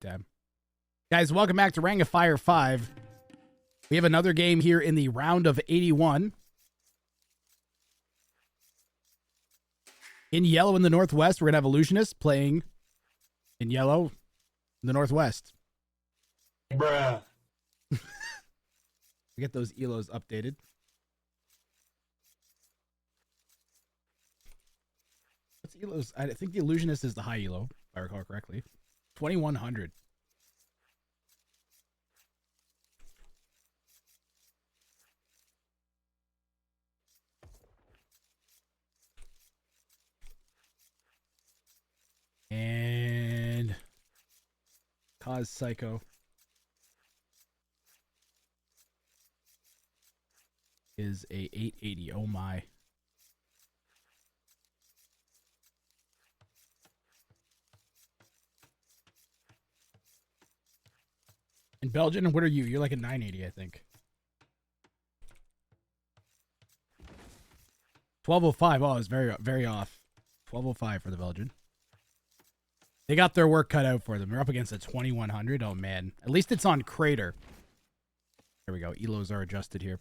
Damn. Guys, welcome back to Ring of Fire 5. We have another game here in the round of 81. In yellow in the Northwest, we're going to have Illusionist playing in yellow in the Northwest. Bruh. We get those ELOs updated. What's ELOs? I think the Illusionist is the high ELO, if I recall correctly. 2100. And KOS Psycko is a 880. Oh my. In Belgian, what are you? You're like a 980, I think. 1205. Oh, it's very, very off. 1205 for the Belgian. They got their work cut out for them. They're up against a 2100. Oh, man. At least it's on Crater. There we go. ELOs are adjusted here.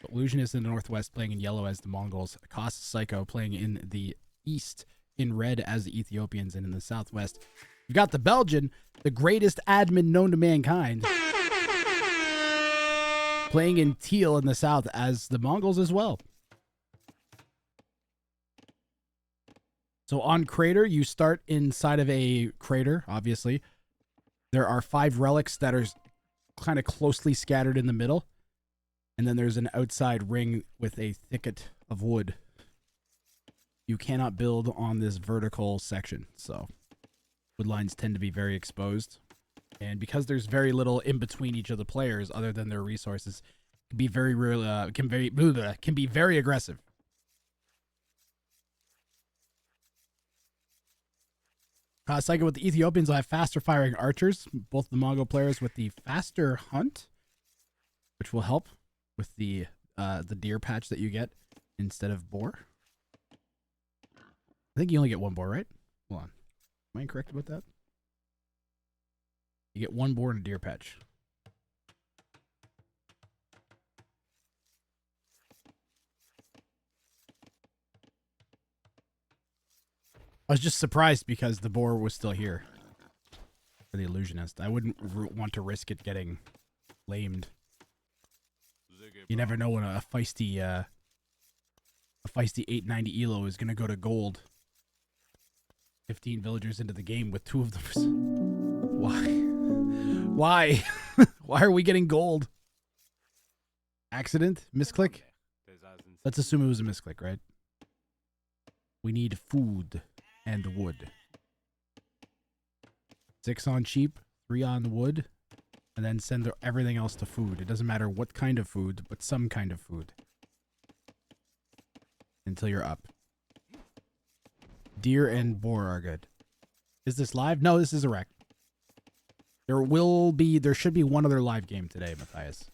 Illusionist in the Northwest playing in yellow as the Mongols. KOS Psycko playing in the East in red as the Ethiopians. And in the Southwest, you've got the Belgian, the greatest admin known to mankind, playing in teal in the South as the Mongols as well. So on Crater, you start inside of a crater, obviously. There are 5 relics that are kind of closely scattered in the middle. And then there's an outside ring with a thicket of wood. You cannot build on this vertical section, so wood lines tend to be very exposed. And because there's very little in between each of the players other than their resources, can be very can be very aggressive. Psycko with the Ethiopians will have faster firing archers. Both the Mongol players with the faster hunt, which will help with the deer patch that you get instead of boar. I think you only get 1 boar, right? Hold on. Am I incorrect about that? You get 1 boar and a deer patch. I was just surprised because the boar was still here for the Illusionist. I wouldn't want to risk it getting lamed. You never know when a feisty 890 elo is gonna go to gold. 15 villagers into the game with 2 of them. Why? Why are we getting gold? Accident? Misclick? Let's assume it was a misclick, right? We need food and wood. 6 on cheap, 3 on wood, and then send everything else to food. It doesn't matter what kind of food, but some kind of food. Until you're up. Deer and boar are good. Is this live? No, this is a rec. There should be one other live game today, Matthias.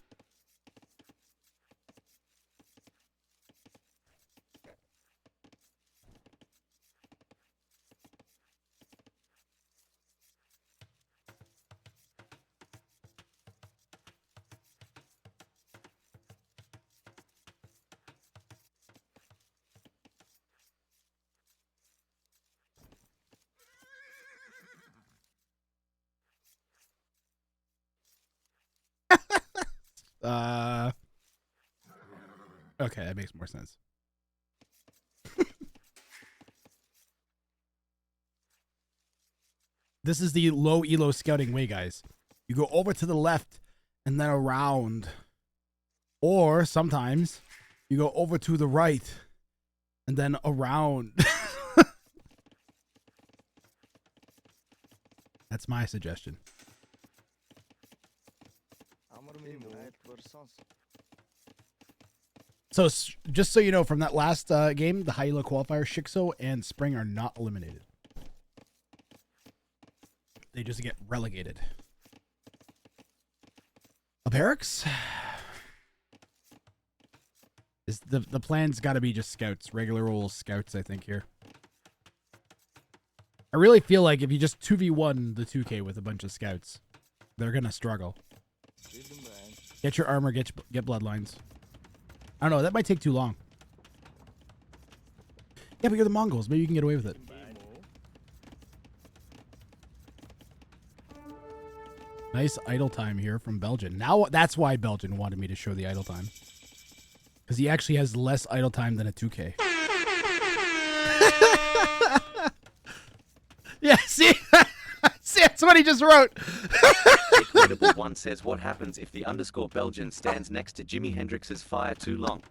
Okay, that makes more sense. This is the low elo scouting way, guys. You go over to the left and then around. Or sometimes you go over to the right and then around. That's my suggestion. So, just so you know, from that last game, the high elo qualifier, Shikso and Spring are not eliminated. They just get relegated. Barracks? Is the plan's got to be just scouts, regular old scouts, I think, here. I really feel like if you just 2v1 the 2K with a bunch of scouts, they're going to struggle. Get your armor, get bloodlines. I don't know, that might take too long. Yeah, but you're the Mongols. Maybe you can get away with it. Nice idle time here from Belgian. Now, that's why Belgian wanted me to show the idle time. Because he actually has less idle time than a 2K. Yeah, see? See, that's what he just wrote. Incredible One says, what happens if the underscore Belgian stands next to Jimi Hendrix's fire too long?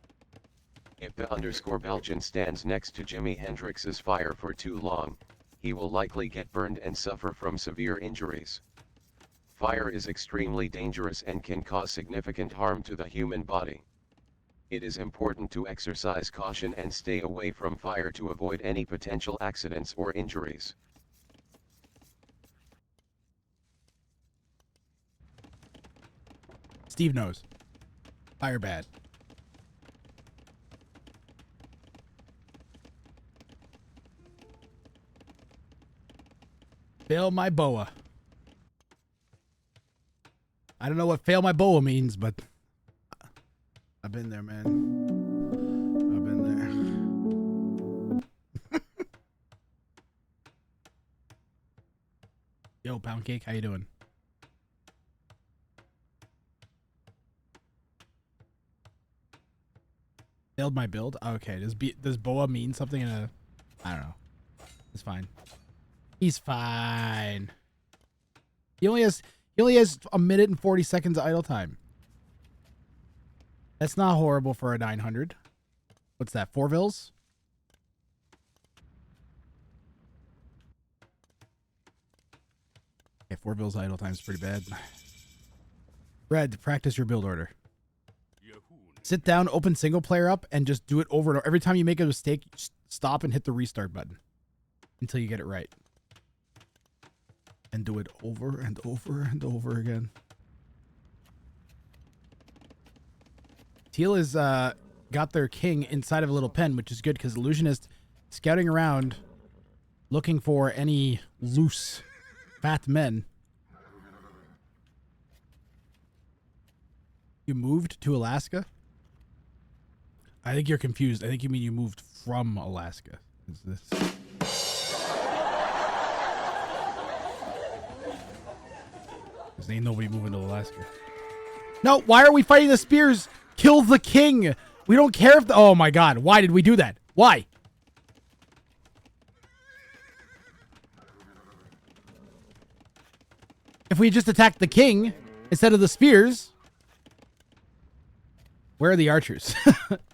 If the underscore Belgian stands next to Jimi Hendrix's fire for too long, he will likely get burned and suffer from severe injuries. Fire is extremely dangerous and can cause significant harm to the human body. It is important to exercise caution and stay away from fire to avoid any potential accidents or injuries. Steve knows. Fire bad. Fail my boa. I don't know what fail my boa means, but I've been there, man. I've been there. Yo, Pound Cake, how you doing? Failed my build? Okay, does boa mean something in a... I don't know. It's fine. He's fine. He only has a minute and 40 seconds of idle time. That's not horrible for a 900. What's that? 4 vills? Okay, 4 vills idle time is pretty bad. Red, practice your build order. Sit down, open single player up, and just do it over and over. Every time you make a mistake, stop and hit the restart button until you get it right. And do it over and over and over again. Teal has got their king inside of a little pen, which is good because Illusionist scouting around looking for any loose fat men. You moved to Alaska? I think you're confused. I think you mean you moved from Alaska. Is this... Because ain't nobody moving to Alaska. No, why are we fighting the spears? Kill the king. We don't care if the... Oh my god, why did we do that? Why? If we just attacked the king instead of the spears... Where are the archers?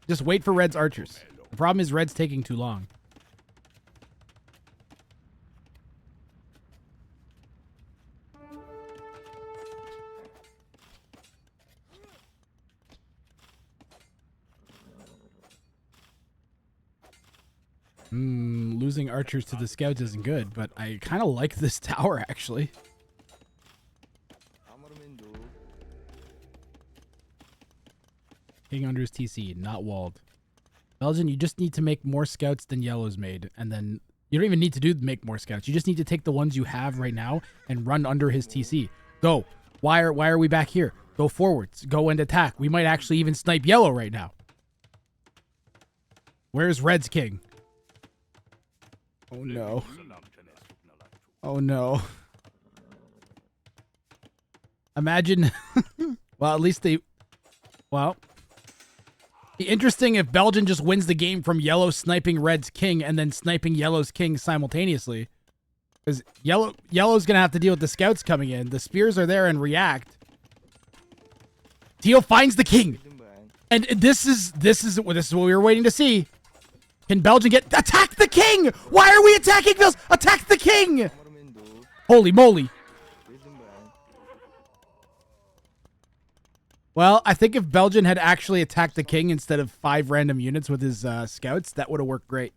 Just wait for Red's archers. The problem is Red's taking too long. Losing archers to the scouts isn't good, but I kind of like this tower, actually. King under his TC, not walled. Belgian, you just need to make more scouts than Yellow's made, and then you don't even need to make more scouts. You just need to take the ones you have right now and run under his TC. Go. Why are we back here? Go forwards. Go and attack. We might actually even snipe Yellow right now. Where's Red's king? Oh no. Oh no. Imagine. Well, at least they... Well... Be interesting if Belgian just wins the game from Yellow sniping Red's king and then sniping Yellow's king simultaneously. Because Yellow's going to have to deal with the scouts coming in. The spears are there and react. Teal finds the king. And this is what we were waiting to see. Can Belgian attack the king? Why are we attacking Bills? Attack the king! Holy moly. Well, I think if Belgian had actually attacked the king instead of 5 random units with his scouts, that would have worked great.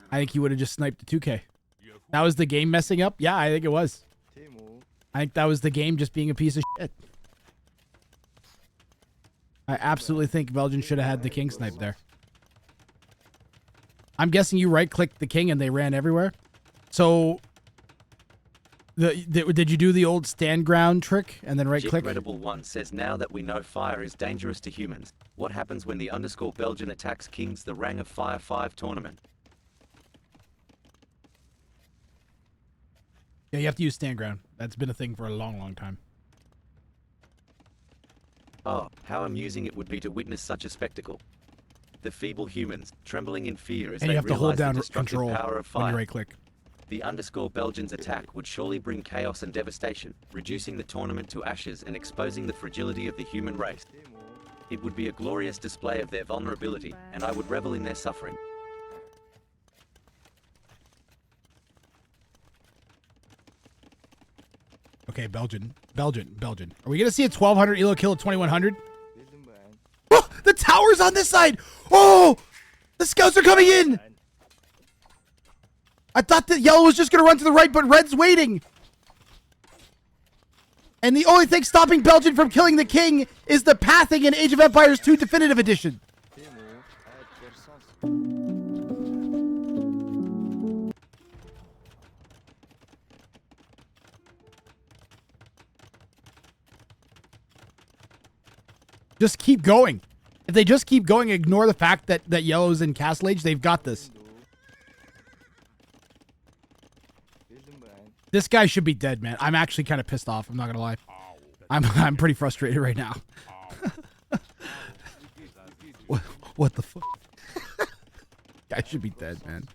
I think he would have just sniped the 2K. That was the game messing up? Yeah, I think it was. I think that was the game just being a piece of shit. I absolutely think Belgian should have had the king snipe there. I'm guessing you right-clicked the king and they ran everywhere. So, did you do the old stand ground trick and then right-click? Incredible1 says now that we know fire is dangerous to humans, what happens when the underscore Belgian attacks Kings the Rang of Fire 5 tournament? Yeah, you have to use stand ground. That's been a thing for a long, long time. Oh, how amusing it would be to witness such a spectacle. The feeble humans, trembling in fear as And they you have to hold realize the down destructive control power of when you fire. right-click. The underscore Belgians' attack would surely bring chaos and devastation, reducing the tournament to ashes and exposing the fragility of the human race. It would be a glorious display of their vulnerability, and I would revel in their suffering. Okay, Belgian. Are we going to see a 1200 elo kill at 2100? Oh, the tower's on this side. Oh, the scouts are coming in. I thought that yellow was just going to run to the right, but red's waiting. And the only thing stopping Belgian from killing the king is the pathing in Age of Empires 2 Definitive Edition. Just keep going. If they just keep going, ignore the fact that yellow's in Castle Age, they've got this. This guy should be dead, man. I'm actually kind of pissed off. I'm not gonna lie. I'm pretty frustrated right now. What the fuck? Guy should be dead, man.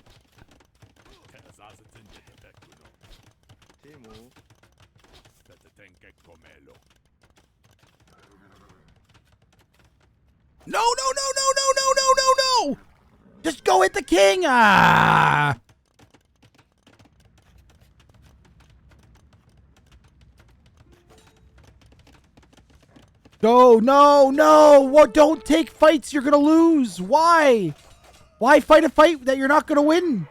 No. Just go hit the king. Ah. Go. No. What? Don't take fights you're going to lose. Why? Why fight a fight that you're not going to win?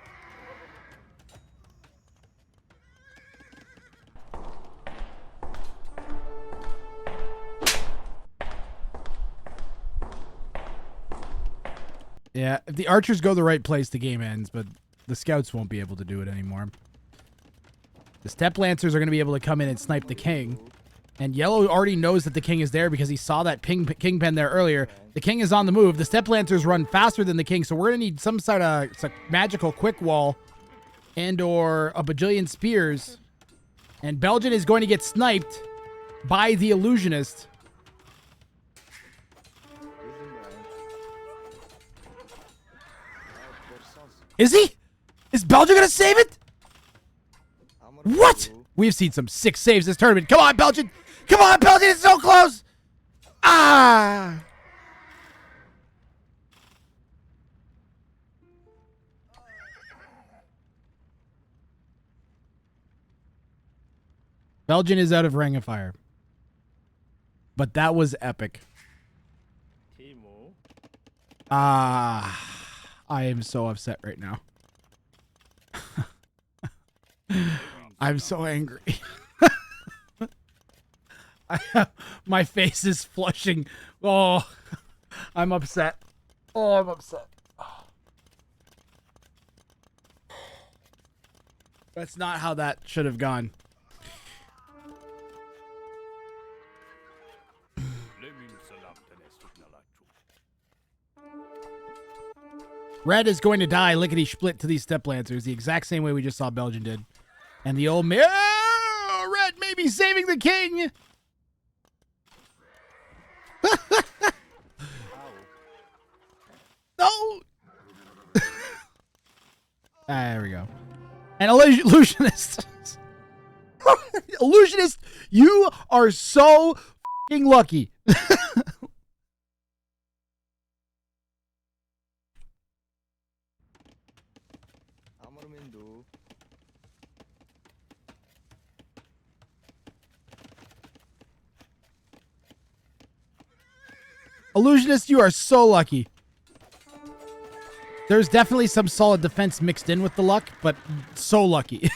Yeah, if the archers go the right place, the game ends, but the scouts won't be able to do it anymore. The step lancers are going to be able to come in and snipe the king. And yellow already knows that the king is there because he saw that king pen there earlier. The king is on the move. The step lancers run faster than the king, so we're going to need some sort of magical quick wall and or a bajillion spears. And Belgian is going to get sniped by the Illusionist. Is he? Is Belgium going to save it? What? We've seen some sick saves this tournament. Come on, Belgium. Come on, Belgium. It's so close. Ah. Belgium is out of Ring of Fire. But that was epic. Ah. I am so upset right now. I'm so angry. My face is flushing. Oh, I'm upset. Oh, I'm upset. That's not how that should have gone. Red is going to die lickety-split to these step lancers the exact same way we just saw Belgian did. And the old man... Oh, Red may be saving the king! No! There we go. And Illusionist. Illusionist, you are so f***ing lucky. Illusionist, you are so lucky. There's definitely some solid defense mixed in with the luck, but so lucky.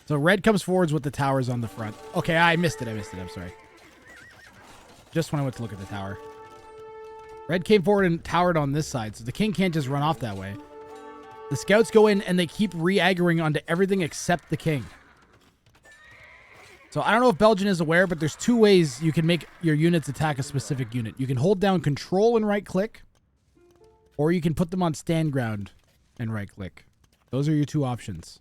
So red comes forwards with the towers on the front. Okay, I missed it. I'm sorry. just when I went to look at the tower. Red came forward and towered on this side, so the king can't just run off that way. The scouts go in and they keep re-aggroing onto everything except the king. So I don't know if Belgian is aware, but there's two ways you can make your units attack a specific unit. You can hold down control and right click, or you can put them on stand ground and right click. Those are your two options.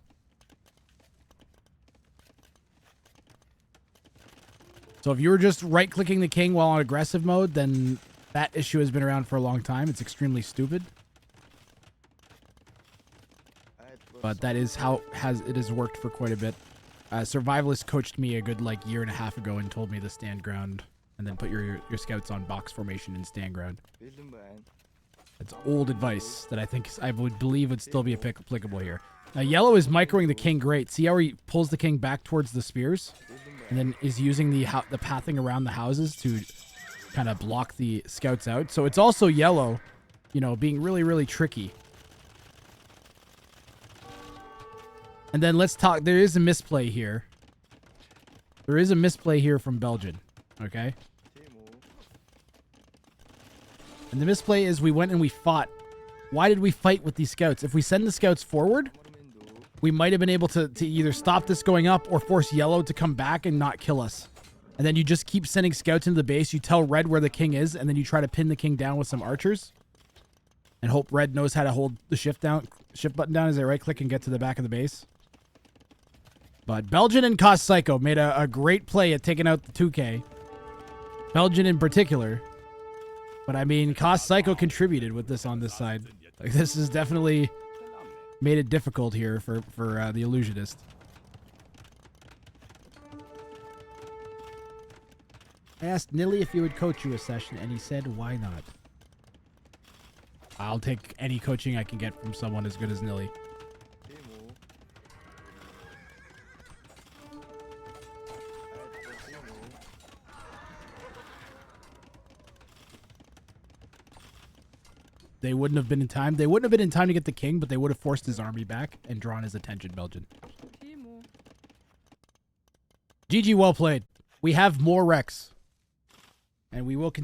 So if you were just right clicking the king while on aggressive mode, then that issue has been around for a long time. It's extremely stupid. But that is how it has worked for quite a bit. Survivalist coached me a good like year and a half ago and told me to stand ground and then put your scouts on box formation and stand ground. That's old advice that I would believe would still be applicable here. Now yellow is microing the king great. See how he pulls the king back towards the spears and then is using the pathing around the houses to kind of block the scouts out. So it's also yellow, you know, being really, really tricky. And then let's talk. There is a misplay here. There is a misplay here from Belgian. Okay. And the misplay is we went and we fought. Why did we fight with these scouts? If we send the scouts forward, we might have been able to either stop this going up or force yellow to come back and not kill us. And then you just keep sending scouts into the base. You tell red where the king is, and then you try to pin the king down with some archers. And hope red knows how to hold the shift button down as they right click and get to the back of the base. But Belgian and KOS Psycko made a great play at taking out the 2K. Belgian in particular. But I mean, KOS Psycko contributed with this on this side. Like, this has definitely made it difficult here for the Illusionist. I asked Nilly if he would coach you a session, and he said, why not? I'll take any coaching I can get from someone as good as Nilly. They wouldn't have been in time. They wouldn't have been in time to get the king, but they would have forced his army back and drawn his attention, Belgian. GG, well played. We have more wrecks. And we will continue.